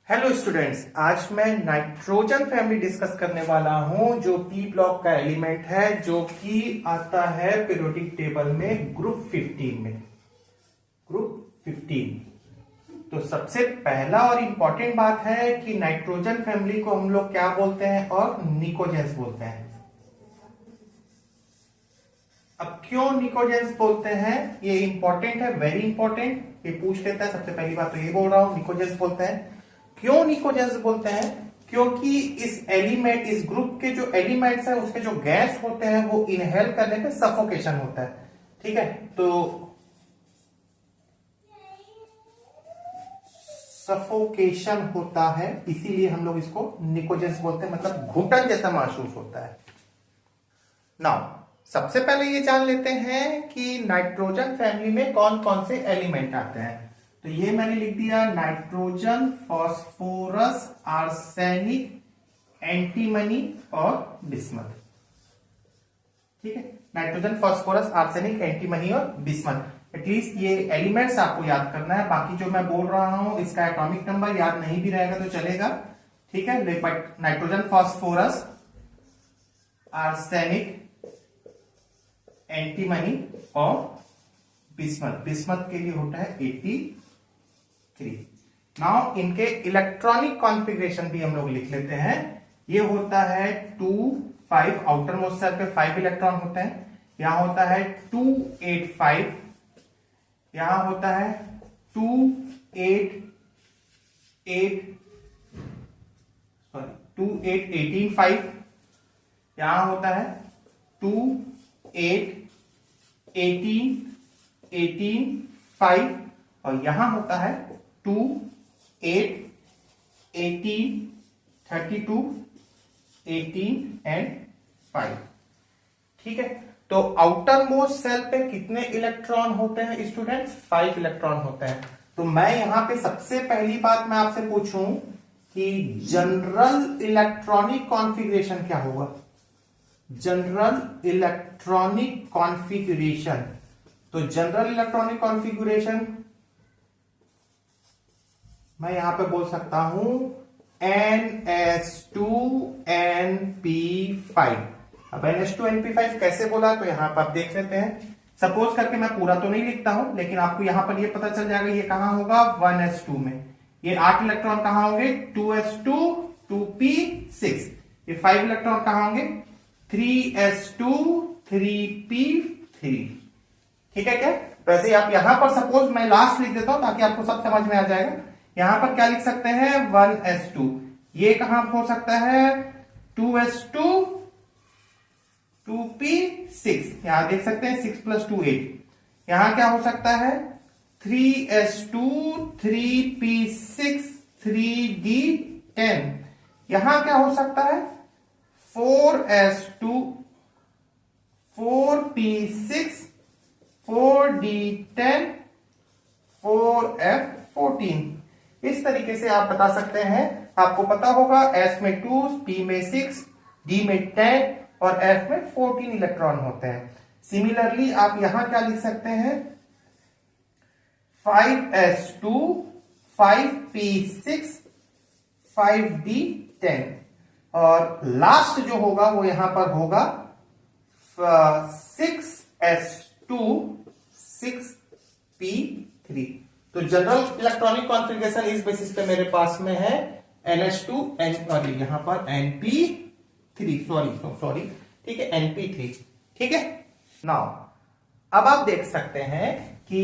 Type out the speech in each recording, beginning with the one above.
Hello students, आज मैं nitrogen family discuss करने वाला हूं जो पी ब्लॉक का एलिमेंट है जो कि आता है पीरियोडिक टेबल में ग्रुप 15 में। ग्रुप 15 तो सबसे पहला और इंपॉर्टेंट बात है कि नाइट्रोजन फैमिली को हम लोग क्या बोलते हैं और निकोजेंस बोलते हैं। अब क्यों निकोजेंस बोलते हैं ये इंपॉर्टेंट है, वेरी इंपॉर्टेंट, ये पूछ लेता है। सबसे पहली बात तो ये बोल रहा हूं निकोजेंस बोलते हैं। क्यों निकोजेंस बोलते हैं? क्योंकि इस एलिमेंट, इस ग्रुप के जो एलिमेंट्स हैं उसके जो गैस होते हैं वो इनहेल करने पे सफोकेशन होता है। ठीक है, तो सफोकेशन होता है, इसीलिए हम लोग इसको निकोजेंस बोलते हैं, मतलब घुटन जैसा महसूस होता है। नाउ सबसे पहले ये जान लेते हैं कि नाइट्रोजन फैमिली में कौन कौन से एलिमेंट आते हैं। तो ये मैंने लिख दिया नाइट्रोजन, फास्फोरस, आर्सेनिक, एंटीमनी और बिस्मथ। ठीक है, नाइट्रोजन, फास्फोरस, आर्सेनिक, एंटीमनी और बिस्मथ। एटलीस्ट ये एलिमेंट्स आपको याद करना है। बाकी जो मैं बोल रहा हूं इसका एटॉमिक नंबर याद नहीं भी रहेगा तो चलेगा। ठीक है, but nitrogen, phosphorus, arsenic, antimony और बिस्मथ, बिस्मथ के लिए होता है 83। नाउ इनके इलेक्ट्रॉनिक कॉन्फ़िगरेशन भी हम लोग लिख लेते हैं। ये होता है 2 5, आउटर मोस्ट शेल पे 5 इलेक्ट्रॉन होते हैं। यहां होता है 2 8 5, यहां होता है 2 8 8 सॉरी 2 8 18 5, यहां होता है 2 8 18 18 5 और यहां होता है 2 8 18 32 18 एंड 5। ठीक है, तो आउटर मोस्ट सेल पे कितने इलेक्ट्रॉन होते हैं स्टूडेंट्स? 5 इलेक्ट्रॉन होते हैं। तो मैं यहां पे सबसे पहली बात मैं आपसे पूछूं कि जनरल इलेक्ट्रॉनिक कॉन्फ़िगरेशन क्या होगा? जनरल इलेक्ट्रॉनिक कॉन्फ़िगरेशन, तो जनरल इलेक्ट्रॉनिक कॉन्फ़िगरेशन मैं यहां पे बोल सकता हूं NS2 NP5। अब NS2 NP5 कैसे बोला तो यहां पर आप देख लेते हैं। सपोज करके मैं पूरा तो नहीं लिखता हूं, लेकिन आपको यहां पर ये पता चल जाएगा ये कहां होगा 1s2 में। ये 8 इलेक्ट्रॉन कहां होंगे 2s2 2p6। ये 5 इलेक्ट्रॉन कहां होंगे 3s2 3p3। ठीक है क्या? वैसे आप यहां पर सपोज मैं लास्ट लिख देता हूं ताकि आपको सब समझ में आ जाएगा। यहां पर क्या लिख सकते हैं 1s2, ये कहां हो सकता है 2s2 2p6, यहां देख सकते हैं 6 + 2 8। यहां क्या हो सकता है 3s2 3p6 3d10। यहां क्या हो सकता है 4s2 4p6 4d10 4f14। इस तरीके से आप बता सकते हैं। आपको पता होगा S में 2, P में 6, D में 10 और F में 14 इलेक्ट्रॉन होते हैं। सिमिलरली आप यहां क्या लिख सकते हैं 5s2 5p6 5d10 और लास्ट जो होगा वो यहां पर होगा 6s2 6p3। तो जनरल इलेक्ट्रॉनिक कॉन्फ़िगरेशन इस बेसिस पे मेरे पास में है NH2 और यहां पर NP3 सॉरी ठीक है NP3। ठीक है, नाउ अब आप देख सकते हैं कि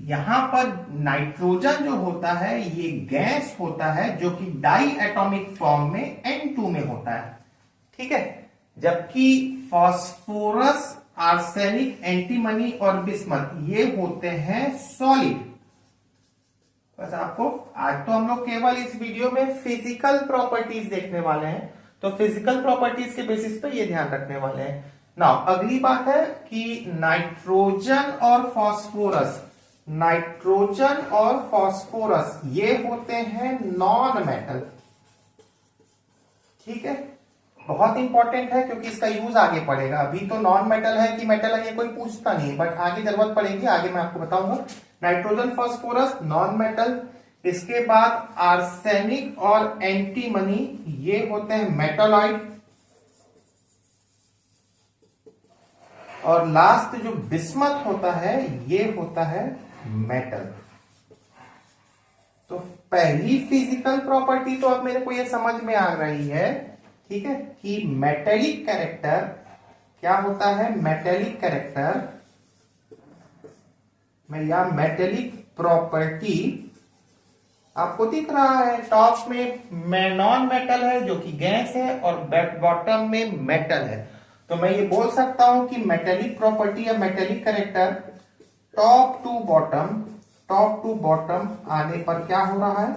यहां पर नाइट्रोजन जो होता है ये गैस होता है जो कि डाई एटॉमिक फॉर्म में N2 में होता है। ठीक है, जबकि फास्फोरस, आर्सेनिक, एंटीमनी और बिस्मथ ये होते हैं सॉलिड। बस आपको आज तो हम लोग केवल इस वीडियो में फिजिकल प्रॉपर्टीज देखने वाले हैं, तो फिजिकल प्रॉपर्टीज के बेसिस पे ये ध्यान रखने वाले हैं। नाउ अगली बात है कि नाइट्रोजन और फास्फोरस, नाइट्रोजन और फास्फोरस ये होते हैं नॉन मेटल। ठीक है, बहुत इंपॉर्टेंट है क्योंकि इसका यूज आगे पड़ेगा। अभी तो नॉन मेटल है कि मेटल है ये कोई पूछता नहीं, बट आगे जरूरत पड़ेगी, आगे मैं आपको बताऊंगा। नाइट्रोजन फास्फोरस नॉन मेटल, इसके बाद आर्सेनिक और एंटीमनी ये होते हैं मेटालॉइड, और लास्ट जो बिस्मथ होता है ये होता है मेटल। तो पहली फिजिकल प्रॉपर्टी तो अब मेरे को ये समझ में आ रही है, ठीक है, कि मेटेलिक कैरेक्टर क्या होता है। मेटेलिक कैरेक्टर में या मेटेलिक प्रॉपर्टी आपको दिख रहा है, टॉप में नॉन मेटल है जो कि गैस है, और बॉटम में मेटल है। तो मैं ये बोल सकता हूं कि मेटेलिक प्रॉपर्टी या metallic character top to bottom आने पर क्या हो रहा है,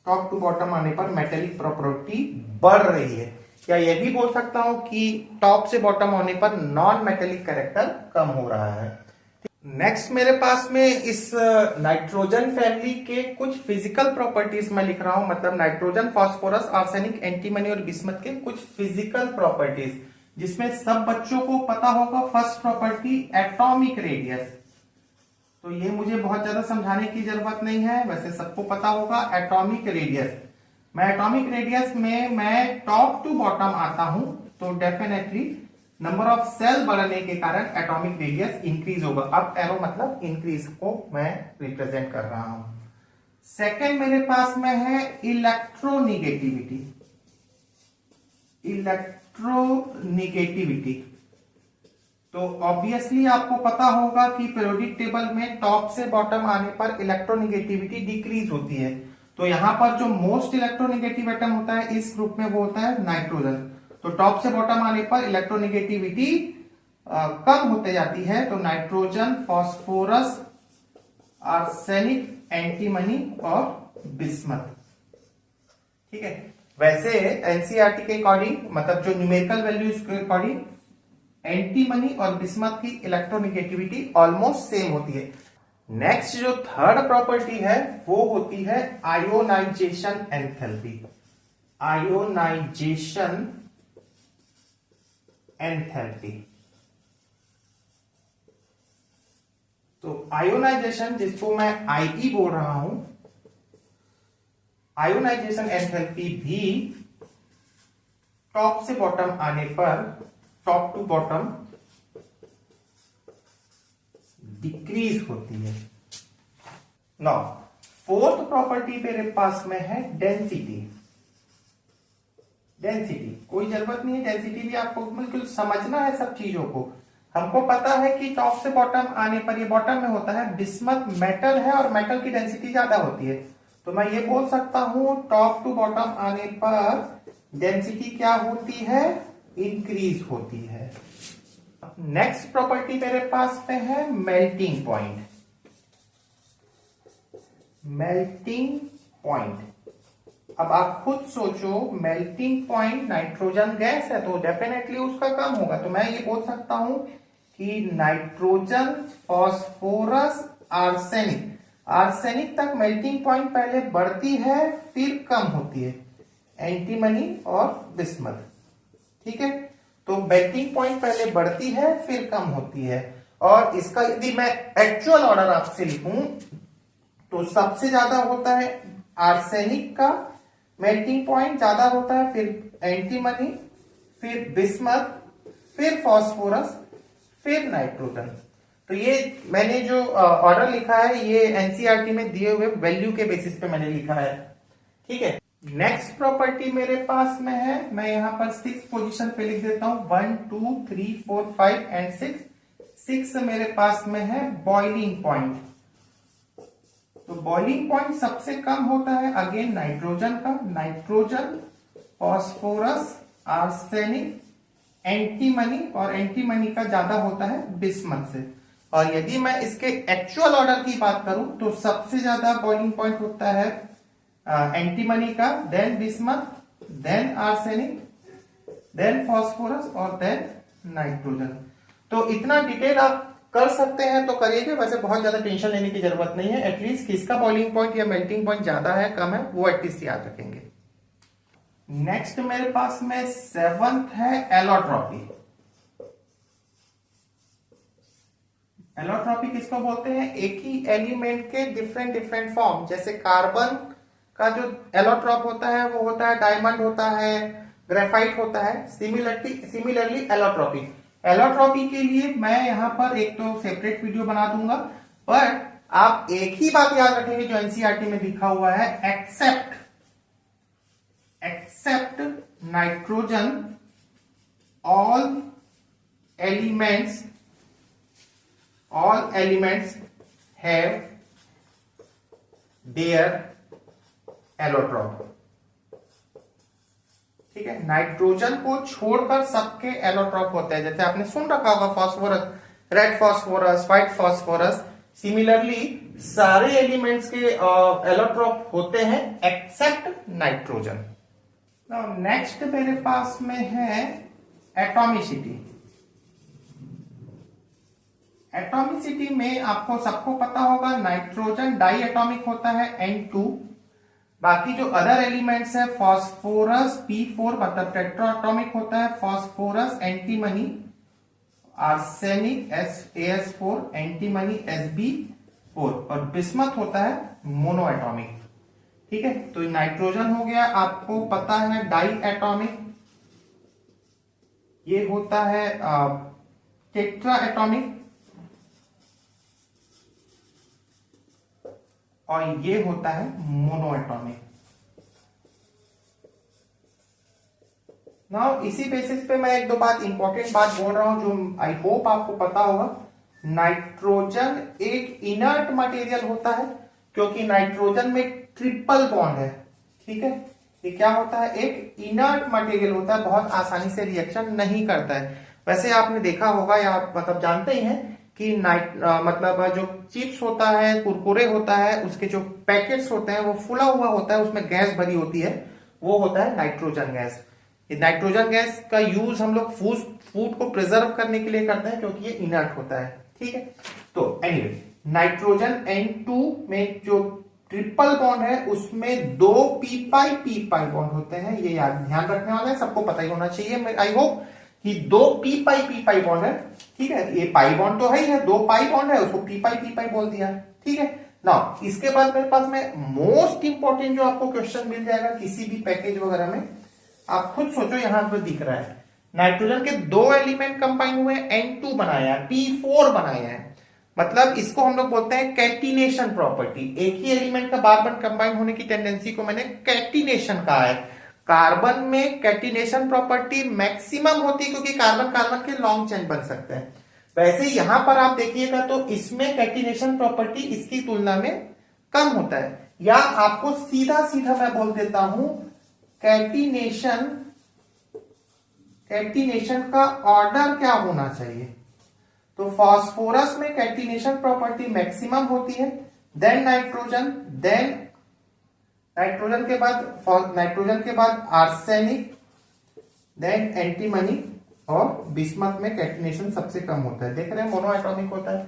टॉप टू बॉटम आने पर मेटेलिक प्रॉपर्टी बढ़ रही है। या ये भी बोल सकता हूं कि टॉप से बॉटम होने पर नॉन मेटेलिक कैरेक्टर कम हो रहा है। नेक्स्ट मेरे पास में इस नाइट्रोजन फैमिली के कुछ फिजिकल प्रॉपर्टीज मैं लिख रहा हूं, मतलब नाइट्रोजन, फास्फोरस, आर्सेनिक, एंटीमनी और बिस्मथ के कुछ फिजिकल प्रॉपर्टीज, जिसमें सब बच्चों को पता होगा। फर्स्ट प्रॉपर्टी एटॉमिक रेडियस, तो ये मुझे बहुत ज्यादा समझाने की जरूरत नहीं है, वैसे सबको पता होगा। एटॉमिक रेडियस, मैं एटॉमिक रेडियस में मैं टॉप टू बॉटम आता हूं, तो डेफिनेटली नंबर ऑफ सेल बढ़ने के कारण एटॉमिक रेडियस इंक्रीज होगा। अब एरो मतलब इंक्रीज को मैं रिप्रेजेंट कर रहा हूं। सेकेंड मेरे पास में है इलेक्ट्रोनिगेटिविटी। इलेक्ट्रोनिगेटिविटी तो ऑब्वियसली आपको पता होगा कि पीरियोडिक टेबल में टॉप से बॉटम आने पर इलेक्ट्रोनिगेटिविटी डिक्रीज होती है। तो यहां पर जो मोस्ट इलेक्ट्रोनिगेटिव एटम होता है इस ग्रुप में वो होता है नाइट्रोजन। तो टॉप से बॉटम आने पर इलेक्ट्रोनिगेटिविटी कम होते जाती है। तो नाइट्रोजन, फास्फोरस, आर्सेनिक, एंटीमनी और बिस्मथ, ठीक है। वैसे एनसीईआरटी के अकॉर्डिंग, मतलब जो न्यूमेरिकल वैल्यूज के अकॉर्डिंग, एंटीमनी और बिस्मथ की इलेक्ट्रोनिगेटिविटी ऑलमोस्ट सेम होती है। नेक्स्ट जो थर्ड प्रॉपर्टी है वो होती है आयोनाइजेशन एंथैल्पी। आयोनाइजेशन एंथैल्पी, तो आयोनाइजेशन जिसको मैं आईई बोल रहा हूं, आयोनाइजेशन एंथैल्पी भी टॉप से बॉटम आने पर, टॉप टू बॉटम डिक्रीज होती है। नाउ फोर्थ प्रॉपर्टी मेरे पास में है डेंसिटी। डेंसिटी कोई जरूरत नहीं है, डेंसिटी भी आपको बिल्कुल समझना है सब चीजों को। हमको पता है कि टॉप से बॉटम आने पर, ये बॉटम में होता है, बिस्मथ मेटल है और मेटल की डेंसिटी ज्यादा होती है। तो मैं ये बोल सकता हूं टॉप टू बॉटम आने पर डेंसिटी क्या होती है, इंक्रीज होती है। नेक्स्ट प्रॉपर्टी मेरे पास में है मेल्टिंग पॉइंट। मेल्टिंग पॉइंट, अब आप खुद सोचो, मेल्टिंग पॉइंट, नाइट्रोजन गैस है तो डेफिनेटली उसका कम होगा। तो मैं ये बोल सकता हूं कि नाइट्रोजन, फास्फोरस, आर्सेनिक, आर्सेनिक तक मेल्टिंग पॉइंट पहले बढ़ती है फिर कम होती है, एंटीमनी और बिस्मथ, ठीक है। तो मेल्टिंग पॉइंट पहले बढ़ती है फिर कम होती है। और इसका यदि मैं एक्चुअल ऑर्डर आपसे लिखूं तो सबसे ज्यादा होता है आर्सेनिक का मेल्टिंग पॉइंट ज्यादा होता है, फिर एंटीमनी, फिर बिस्मथ, फिर फास्फोरस, फिर नाइट्रोजन। तो ये मैंने जो ऑर्डर लिखा है ये एनसीईआरटी में दिए हुए वैल्यू के बेसिस पे मैंने लिखा है, ठीक है। नेक्स्ट प्रॉपर्टी मेरे पास में है, मैं यहां पर 6 पोजीशन पे लिख देता हूं, 1 2 3 4 5 एंड 6। 6 मेरे पास में है बॉइलिंग पॉइंट। तो बॉइलिंग पॉइंट सबसे कम होता है अगेन नाइट्रोजन का, नाइट्रोजन, फास्फोरस, आर्सेनिक, एंटीमनी, और एंटीमनी का ज्यादा होता है बिस्मथ से। और यदि मैं इसके एक्चुअल ऑर्डर की बात करूं तो सबसे ज्यादा बॉइलिंग पॉइंट होता है एंटीमनी का, then bismuth, then arsenic, then phosphorus और देन नाइट्रोजन। तो इतना डिटेल आप कर सकते हैं तो करिएगा, वैसे बहुत ज्यादा टेंशन लेने की जरूरत नहीं है। एटलीस्ट किसका बॉइलिंग पॉइंट या मेल्टिंग पॉइंट ज्यादा है कम है वो एटलीस्ट याद रखेंगे। नेक्स्ट मेरे पास में 7th है एलोट्रॉपी। एलोट्रॉपी किसको बोलते हैं? एक ही एलिमेंट के डिफरेंट डिफरेंट फॉर्म, जैसे कार्बन का जो एलोट्रॉप होता है वो होता है डायमंड होता है, ग्रेफाइट होता है। सिमिलरली एलोट्रॉपी के लिए मैं यहां पर एक तो सेपरेट वीडियो बना दूंगा, पर आप एक ही बात याद रखेंगे जो एनसीईआरटी में लिखा हुआ है, except nitrogen all elements have their allotrope. ठीक है, नाइट्रोजन को छोड़कर सबके एलोट्रॉप होते हैं। जैसे आपने सुन रखा होगा phosphorus, red phosphorus, white phosphorus, similarly सारे एलिमेंट्स के एलोट्रॉप होते हैं एक्सेप्ट नाइट्रोजन। नाउ नेक्स्ट मेरे पास में है एटॉमिसिटी। एटॉमिसिटी में आपको सबको पता होगा नाइट्रोजन डाई एटॉमिक होता है N2, बाकी जो अदर एलिमेंट्स है फॉस्फोरस P4 मतलब टेट्रा एटॉमिक होता है, phosphorus antimony, arsenic AS4, antimony Sb4 और बिस्मथ होता है मोनो एटॉमिक। ठीक है, तो नाइट्रोजन हो गया, आपको पता है डाई एटॉमिक, ये होता है टेट्रा एटॉमिक, और ये होता है मोनो एटॉमिक। नाउ इसी बेसिस पे मैं एक दो बात इंपॉर्टेंट बात बोल रहा हूं जो आई होप आपको पता होगा। नाइट्रोजन एक इनर्ट मटेरियल होता है क्योंकि नाइट्रोजन में ट्रिपल बॉन्ड है। ठीक है, ये क्या होता है? एक इनर्ट मटेरियल होता है, बहुत आसानी से रिएक्शन नहीं करता है। वैसे आपने देखा होगा या आप मतलब जानते ही हैं कि मतलब जो चिप्स होता है, कुरकुरे होता है, उसके जो पैकेट्स होते हैं वो फुला हुआ होता है, उसमें गैस भरी होती है, वो होता है नाइट्रोजन गैस। ये नाइट्रोजन गैस का यूज हम लोग फूड को प्रिजर्व करने के लिए करते हैं क्योंकि ये इनर्ट होता है। ठीक है, तो एनीवे नाइट्रोजन N2 में जो ट्रिपल बॉन्ड है उसमें 2 p पाई बॉन्ड होते हैं। ये याद ध्यान रखने वाला है, सबको पता ही होना चाहिए आई होप कि 2 p पाई बॉन्ड है। ठीक है, ये पाई बॉन्ड तो है ही है, 2 पाई बॉन्ड है, उसको p पाई बोल दिया। ठीक है, नाउ इसके बाद मेरे पास में मोस्ट इंपॉर्टेंट जो आपको क्वेश्चन मिल जाएगा किसी भी पैकेज वगैरह में, आप खुद सोचो, यहां पर दिख रहा है नाइट्रोजन के 2 एलिमेंट कंबाइन हुए, N2 बनाया है, P4 बनाया है, मतलब इसको हम लोग बोलते हैं कैटिनेशन प्रॉपर्टी। एक ही एलिमेंट का बार बार कंबाइन होने की टेंडेंसी को मैंने कैटिनेशन कहा है। कार्बन में कैटिनेशन प्रॉपर्टी मैक्सिमम होती है क्योंकि कार्बन कार्बन के लॉन्ग चेन बन सकते हैं। वैसे यहां पर आप देखिएगा तो इसमें कैटिनेशन प्रॉपर्टी इसकी तुलना में कम होता है, या आपको सीधा सीधा मैं बोल देता हूं कैटिनेशन का ऑर्डर क्या होना चाहिए। तो फास्फोरस में कैटिनेशन प्रॉपर्टी मैक्सिमम होती है, देन नाइट्रोजन के बाद आर्सेनिक, देन एंटीमनी, और बिस्मथ में कैटिनेशन सबसे कम होता है। देख रहे हैं, मोनो एटॉमिक होता है।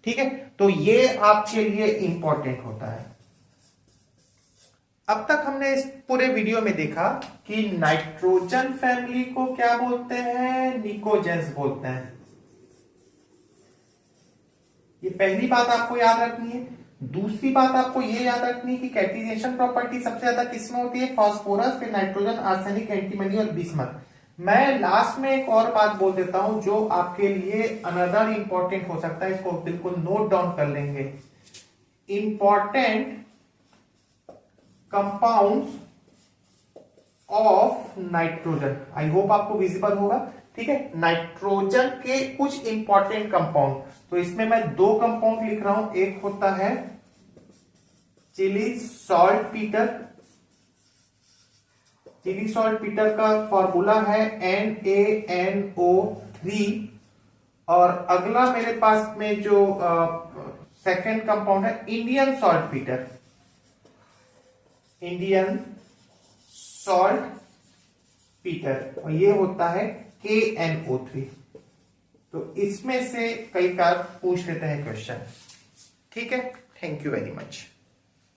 ठीक है, तो ये आपके लिए इंपॉर्टेंट होता है। अब तक हमने इस पूरे वीडियो में देखा कि नाइट्रोजन फैमिली को क्या बोलते हैं, निकोजेंस बोलते हैं। ये पहली बात आपको याद रखनी है। दूसरी बात आपको ये याद रखनी है कि कैटिनेशन प्रॉपर्टी सबसे ज्यादा किसमें होती है, फास्फोरस, फिर नाइट्रोजन, आर्सेनिक, एंटीमनी और बिस्मथ। मैं लास्ट में एक और बात बोल देता हूं जो आपके लिए अनदर इंपॉर्टेंट हो सकता है, इसको बिल्कुल नोट डाउन कर लेंगे। Important compounds of nitrogen, I hope आपको विजिबल होगा। ठीक है, नाइट्रोजन के कुछ इंपॉर्टेंट कंपाउंड, तो इसमें मैं 2 कंपाउंड लिख रहा हूं। एक होता है चिली सॉल्ट पीटर का फॉर्मूला है NaNO3, और अगला मेरे पास में जो सेकेंड कंपाउंड है इंडियन सॉल्ट पीटर, और ये होता है KNO3। तो इसमें से कई बार पूछ लेते हैं क्वेश्चन। ठीक है, थैंक यू वेरी मच।